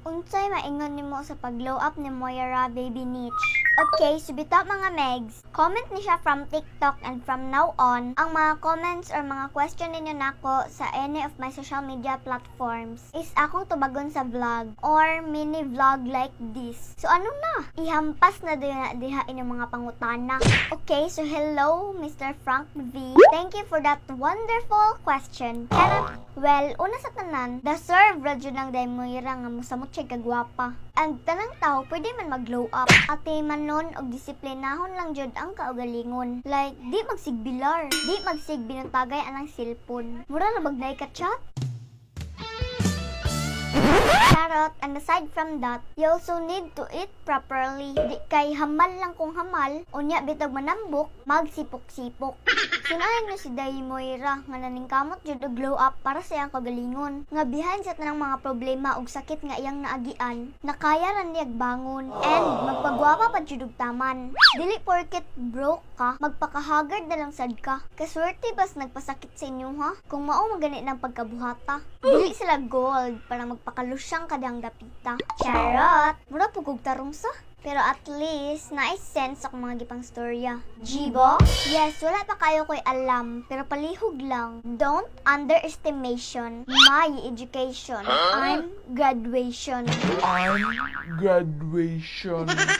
Unsay maingon nimo sa pag-glow up ni Moira Baby Niche? Okay, so bitaw mga megs, comment ni siya from TikTok, and from now on, ang mga comments or mga question ninyo nako sa any of my social media platforms is akong tubagon sa vlog or mini vlog like this. So ano na? Ihampas na diha inyong mga pangutana. Okay, so hello Mr. Frank V. Thank you for that wonderful question. Pero, well, una sa tanan, deserve radyo ng day Moira nga musamot siya kagwapa. Ang tanang tao pwede man mag-glow up. Ate manon og disiplinahon lang jud ang kaugalingon. Like, di magsigbilar, di magsigbinutagay anang cellphone. Mura na bagnay ka chat. Charot, and aside from that, you also need to eat properly. Di kay hamal lang kung hamal, unya bitag manambok, magsipok-sipok. Sunayan nyo si Day Moira nga naningkamot jud og glow up para sa iyang kagalingon. Nga behind sa tanang mga problema ug sakit nga iyang naagian, nakaya ra niyag bangon and magpagwapa pa jud og taman. Dili porket broke ka, magpakahagard na lang sad ka. Kaswerte bas nagpasakit sa inyo ha? Kung mao magani ng pagkabuhata. Dili sila gold para magpakalusyang kadang dapita. Charot! Mura pugog tarong sa. Pero at least, na-sense ako mga gipang storya. Jibo? Yes, wala pa kayo ko'y alam, pero palihog lang. Don't underestimation my education. I'm graduation.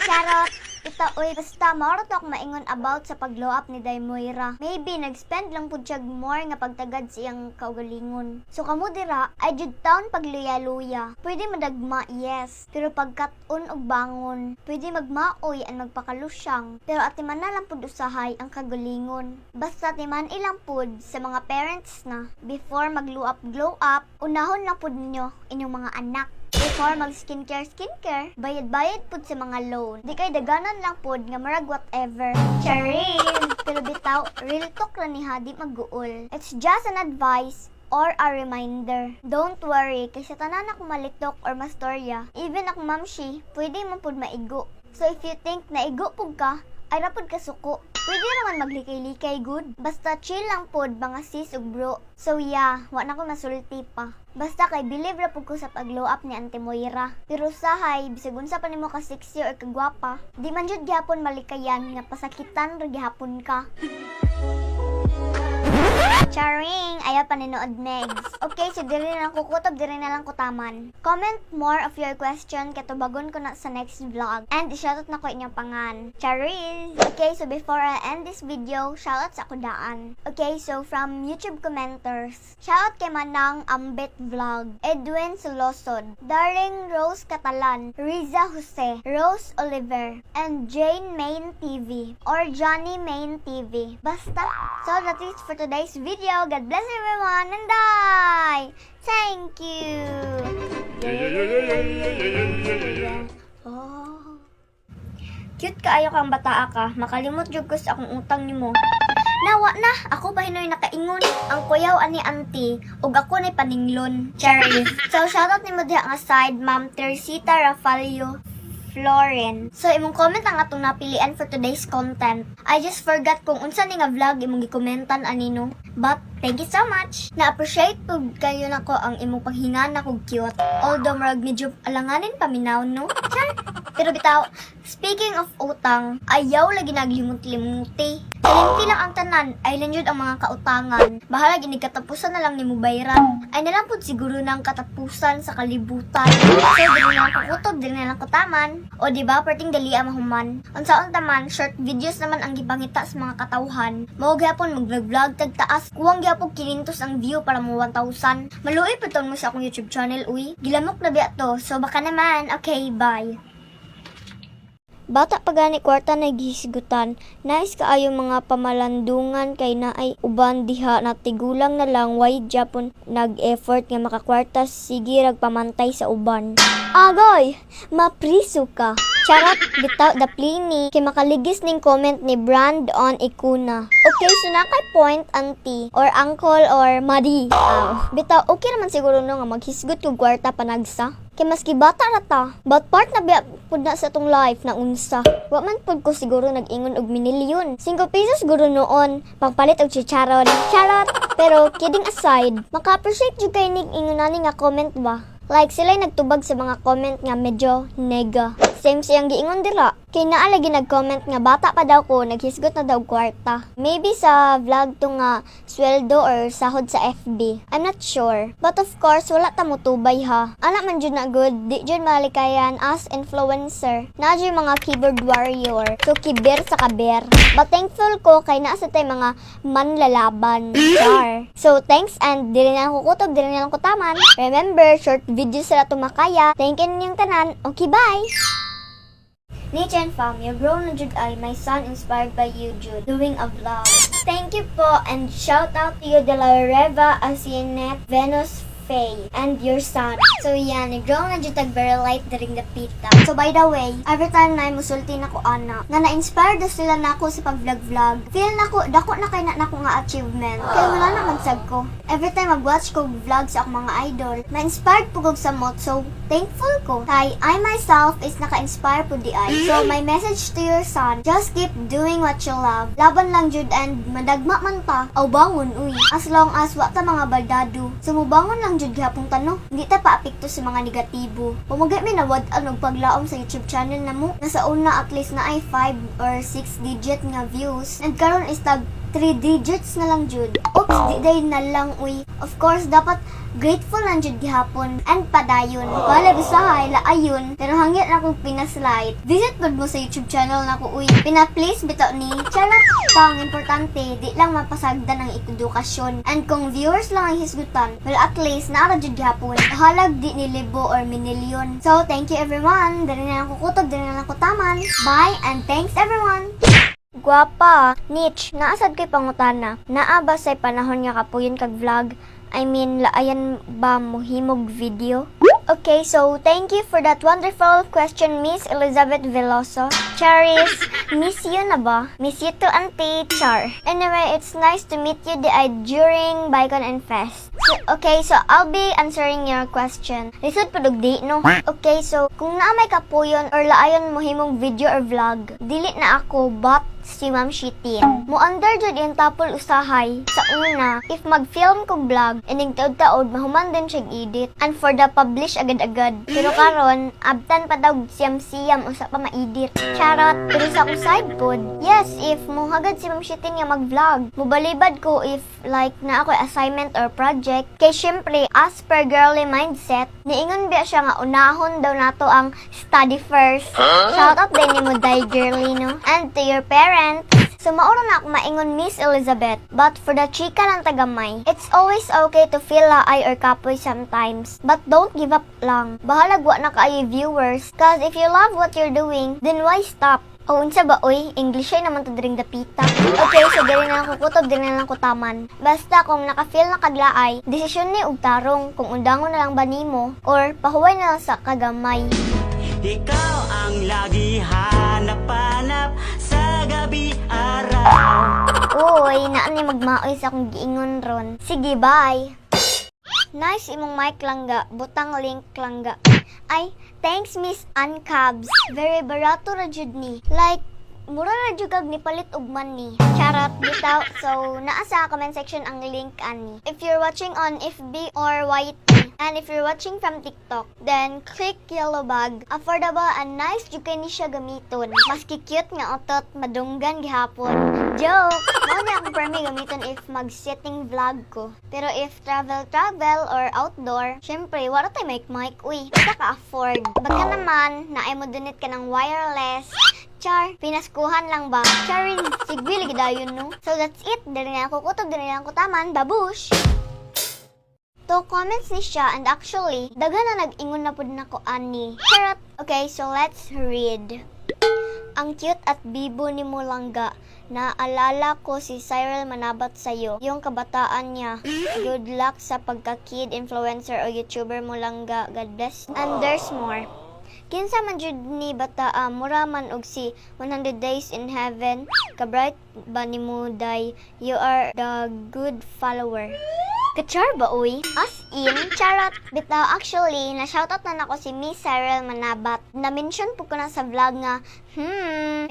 Charot! Ito, uy, basta mauro to ako maingon about sa pag-glow up ni Day Moira. Maybe, nag-spend lang po siya more nga pagtagad sa iyang kaugalingon. So, kamo dira, ay jud taon pagluya-luya. Pwede madagma, yes. Pero pagkat-un og bangon, pwede magmaoy ang magpakalusyang. Pero atiman na lang pud usahay ang kagalingon. Basta atiman ilang pud sa mga parents na, before mag-glow up, unahon lang pud ninyo inyong mga anak. Before mag-skincare, bayad-bayad pud sa mga loan. Di kay daganan lang pud nga marag whatever. Charin! Pero bitaw, real talk lang ni Hadi mag-guol. It's just an advice or a reminder. Don't worry, kay sa tanan ako malitok or mastorya, even ako mamshi, pwede mo pud maigo. So if you think na igo pud ka, ay rapod ka suko. Pwede naman maglikay-likay good. Basta chill lang pod mga sis ug bro. So yeah, wa na ko masulti pa. Basta kay believe ra pud ko sa pag-glow up ni Auntie Moira. Pero sahay, bisag unsa pa nimo ka sexy or kagwapa, di man jud gyapon malikayan nga pasakitan ra gyapon ka. Charing! Ayaw pa ninood megs. Okay, so diri na lang kukutob, diri na lang kutaman. Comment more of your question katubagon ko na sa next vlog. And i-shoutout na ko inyong pangan. Charis! Okay, so before I end this video, shoutout sa kudaan. Okay, so from YouTube commenters, shoutout kay Manang Ambit Vlog, Edwin Solosod, Daring Rose Catalan, Riza Jose, Rose Oliver, and Jane Main TV or Johnny Main TV. Basta! So that's it for today's video. God bless everyone and die! Thank you! Oh. Cute kaayo kang bataa ka. Makalimot jud ko sa akong utang nimo. Nawa na, ako ba hinoy nakaingon? Ang kuyaw ani auntie, ug ako nay paninglon. Cherry. So shoutout nimo diha nga side, Ma'am Teresita Rafaelio Floren. So, imong comment ang atong napilian for today's content. I just forgot kung unsa ni nga vlog imong gikomentan anino. But, thank you so much. Na-appreciate po kayo nako ang imong paghingan na kog cute. Although, marag medyo alanganin paminaw, no? Char! Pero bitaw, speaking of utang, ayaw lagi naglimut-limuti. Kalimti lang ang tanan, ay lang yun ang mga kautangan. Bahala ginigkatapusan na lang ni mo bayaran. Ay nalang po siguro ng katapusan sa kalibutan. So, dili na lang kukutob, dili na lang kutaman. O diba, perting dali ang mahuman. Unsaon taman, short videos naman ang gipangita sa mga katawhan. Mao gyapon mag-vlog tagtaas. Kuwang gyapon kinintos ang view para mo 1,000. Maluoy pa mo sa akong YouTube channel, uy. Gilamok na biya to, so baka naman. Okay, bye. Bata pa gani kwarta na gihisgutan. Nice kaayo mga pamalandungan kay naay uban diha na tigulang na lang way Japon nag-effort nga makakwarta sige rag pamantay sa uban. Agoy, mapriso ka. Charot, bitaw daplini kay makaligis ning comment ni Brand on Ikuna. Okay, so nakay point auntie or uncle or madi. Bitaw okay naman siguro no nga maghisgot kog kwarta panagsa. Kay maski bata ra ta, but part na biya pud na sa tong life na unsa. Wa man pud ko siguro nag-ingon og minilyon. 5 pesos siguro noon, pangpalit og chicharon. Charot! Pero kidding aside, maka-appreciate jud kay ning ingon nani nga comment ba. Like sila nagtubag sa mga comment nga medyo nega. Same siyang giingon dira. Kay naa lagi nag-comment nga bata pa daw ko, naghisgot na daw kwarta. Maybe sa vlog to nga sweldo or sahod sa FB. I'm not sure. But of course, wala ta mo tubay ha. Anak man jud na good, di jud malikayan as influencer. Na jud mga keyboard warrior. So kiber sa kaber. But thankful ko kay naa sa tay mga manlalaban. Char. So thanks and dili na ako kutob, dili na lang ko taman. Remember, short video sila tumakaya. Thank you ninyong tanan. Okay, bye! Niche and fam, your bro na jud ay my son inspired by you Jude doing a vlog. Thank you po and shout out to you De La Reva, Asinet, Venus, Faye, and your son. So yan, nag-grow na jud tag very light during the pita. So by the way, every time na musulti na ko ana, nga na-inspired na sila nako sa pag-vlog. Feel nako, dako na kay na nako nga achievement. Kaya wala na magsag ko. Every time mag-watch ko vlog sa akong mga idol, na-inspired po ko sa mot. So thankful ko. Kay I myself is naka-inspire po di ay. So my message to your son, just keep doing what you love. Laban lang jud and madagma man ta. Aw bangon uy. As long as wa ta mga baldado. So mubangon lang jud gihapon tano. Hindi ta paapekto sa mga negatibo. Pumagay mi nawad og paglaom sa YouTube channel namo. Nasa una at least na ay 5 or 6 digit nga views. And karon is tag 3 digits na lang jud. Oops, di day na lang uy. Of course, dapat grateful lang jud gihapon and padayon. Wala busahay laayon, pero hangit na akong pinaslide. Visit pod mo sa YouTube channel nako uy. Pina-please bitaw ni Charot. Pang importante, di lang mapasagdan ang edukasyon. And kung viewers lang ang hisgutan, well at least naara jud gihapon. Halag di ni libo or minilyon. So, thank you everyone. Dali na lang ko kutob, dali na lang ko taman. Bye and thanks everyone. Gwapa, Nitch, naasad kay pangutana. Naa ba say panahon nga kapuyon kag vlog? I mean, laayan ba mo himog video? Okay, so thank you for that wonderful question, Miss Elizabeth Veloso. Charis, miss you na ba? Miss you too, Auntie Char. Anyway, it's nice to meet you during Bicon and Fest. So, I'll be answering your question. Lisod po di, no? Okay, so, kung naa may kapuyon or laayon mo himong video or vlog, dili na ako, but si Ma'am Shitin. Mo-under jud yung tapol usahay. Sa una, if mag-film kong vlog, ining taod-taod, mahuman din siya edit. And for the publish agad-agad. Pero karon, abtan pa daw siyam-siyam usa pa ma-edit. Charot, pero sa akong side pod. Yes, if muhagad si Ma'am Shitin nga mag-vlog, mubalibad ko if like na ako assignment or project. Kay syempre, as per girly mindset, niingon biya siya nga unahon daw nato ang study first. Shout out din ni mo day girly, no? And to your parents, so maura na ako maingon Miss Elizabeth, but for the chika ng tagamay, it's always okay to feel laay or kapoy sometimes, but don't give up lang. Bahalag wa na kaayo viewers, cause if you love what you're doing, then why stop? O unsa ba oy, English ay naman to dring dapita. Okay, so dili na lang ko kutob, dili na lang ko taman. Basta kung naka-feel na kaglaay, desisyon ni og tarong kung undangon na lang ba nimo or pahuway na lang sa kagamay. Ikaw ang lagi hanap-hanap sa gabi-araw. Uy, naan ni magmaoy sa akong giingon ron. Sige, bye. Nice imong mic langga, butang link langga. Ay, thanks Miss Uncabs. Very barato ra jud ni. Like, mura ra jud kag nipalit og money. Charot bitaw. So, naa sa comment section ang link ani. If you're watching on FB or YT, and if you're watching from TikTok, then click yellow bag. Affordable and nice jud kay ni siya gamiton. Maski cute nga otot, madunggan gihapon. Joke! Mao na akong permi gamiton if mag-setting vlog ko. Pero if travel or outdoor, syempre, wala tayo mic. Uy, hindi ka afford. Baka naman, naay mo donate ka ng wireless. Char, pinaskuhan lang ba? Charin, sigwili gidayon no? So that's it. Dali na ako kutob, dali na ako taman. Babush! To comments ni siya and actually, daghan na nag-ingon na pud nako ani. Charot! Okay, so let's read. Ang cute at bibo ni mo langga. Naalala ko si Cyril Manabat sa'yo. Yung kabataan niya. Good luck sa pagka-kid, influencer o YouTuber mo langga. God bless. And there's more. Kinsa man jud ni bata mura man og si 100 Days in Heaven. Ka-bright ba ni mo day? You are the good follower. Kachar ba, uy? As in, charot. Bitaw, actually, na-shoutout na nako si Miss Cyril Manabat. Na-mention po ko na sa vlog nga,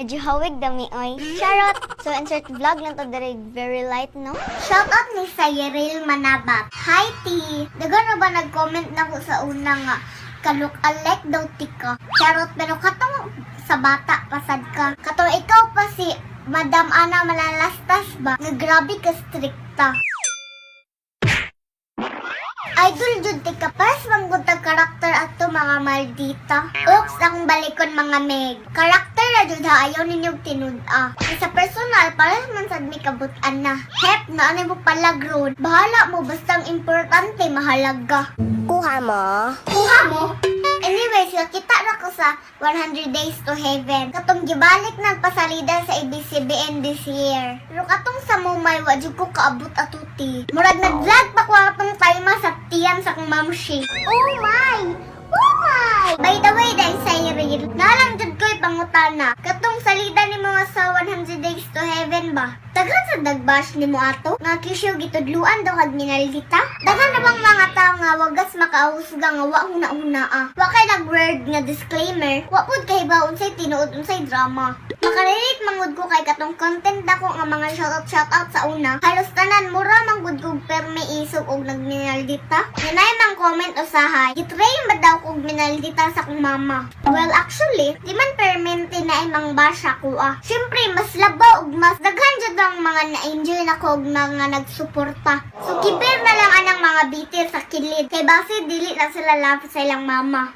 medyo hawig dami, oy. Charot. So, insert vlog lang to diri, very light, no? Shoutout ni Cyril Manabat. Hi, T. Daga na ba nag-comment na ko sa una nga, kaluk-alek daw tika. Charot, pero katong sa bata, pasad ka. Katong ikaw pa si Madam Ana Malalastas ba? Nga grabe ka strikta. Idol jud tika pas manggutag karakter ato mga maldita. Oops, akong balikon mga meg. Karakter na jud ha, ayaw ninyong tinud-a. Sa personal, para man sad mi kabutan na. Hep, na ano mo pala grown. Bahala mo, bastang importante, mahalaga. Kuha mo? Kuha mo? Anyways, kita na ko sa 100 Days to Heaven. Katong gibalik ng pasalida sa ABCBN this year. Pero katong sa mumay, wajud ko kaabot atuti. Murag nag-vlog pa ko atong time sa tiyan sa kong mamshi. Oh my! Oh my! By the way, dahil sa Cyril, nalang jud ko'y pangutana. Katong salida ni mga sa 100 Days to Heaven ba? Daghan sa dagbash ni mo ato? Nga kisyo gitudluan daw kag minaldita? Daghan na bang mga tao nga wagas makaahusga nga wa huna-huna Wa kay nag-word nga disclaimer, wa pud kay ba unsay tinuod unsay drama. Makarelate mangud ko kay katong content dako nga mga shoutout sa una. Halos tanan mura manggud ko perme isog og nagminaldita. Nanay mang comment usahay, gitry ba daw kog minaldita sa kong mama? Well, actually, di man permente na imang basya ko Siyempre, mas labaw ug mas daghan jud ang mga na-enjoy na kog mga nagsuporta. So, kipir na lang anang mga bitir sa kilid. Kay base, dili na sila lapit sa ilang mama.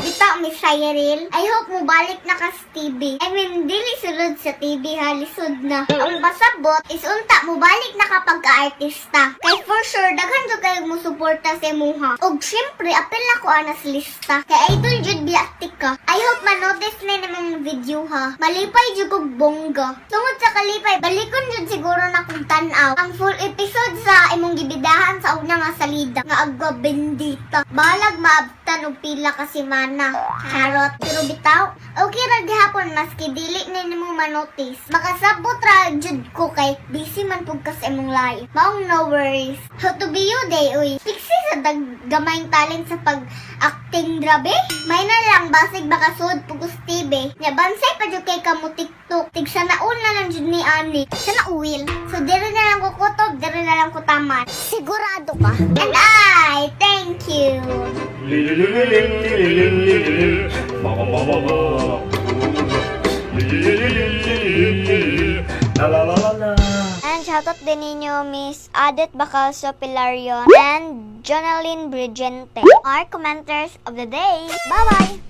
Bitaw, Miss Cyril, I hope mo balik na ka sa TV. I mean, dili sulod sa TV ha, lisod na. Ang pasabot is unta mo balik na kapag ka-artista. Kay for sure, daghan jud kayo mo suporta sa imuha. Og syempre, apel na ko anas lista. Kay idol jud biatik ka. I hope manotice na namang video ha. Malipay jud kog bongga. Tungod sa kalipay, balikon jud siguro na kong tanaw ang full episode sa imong gibidahan sa una nga salida nga agwa bendita. Balag maabtan og pila ka semana. Charot, pero bitaw, okay ra gihapon maski dili na nimo manotice. Makasabot ra jud ko kay busy man pug ka sa imong life. Maong no worries. How to be you day uy. Piksi sa gamayng talent sa pag-acting grabe. May na lang basig baka sud pugos TV. Nya bansay pa jud kay kamo TikTok. Tig sa naon na lang jud ni ani. Sa nauwil. So dire na lang ko kutob, dire na lang ko taman. Sigurado ka? And I thank you. And shoutout din ninyo Miss Adet Bacalso Pilarion and Jonalyn Brigente, our commenters of the day. Bye-bye!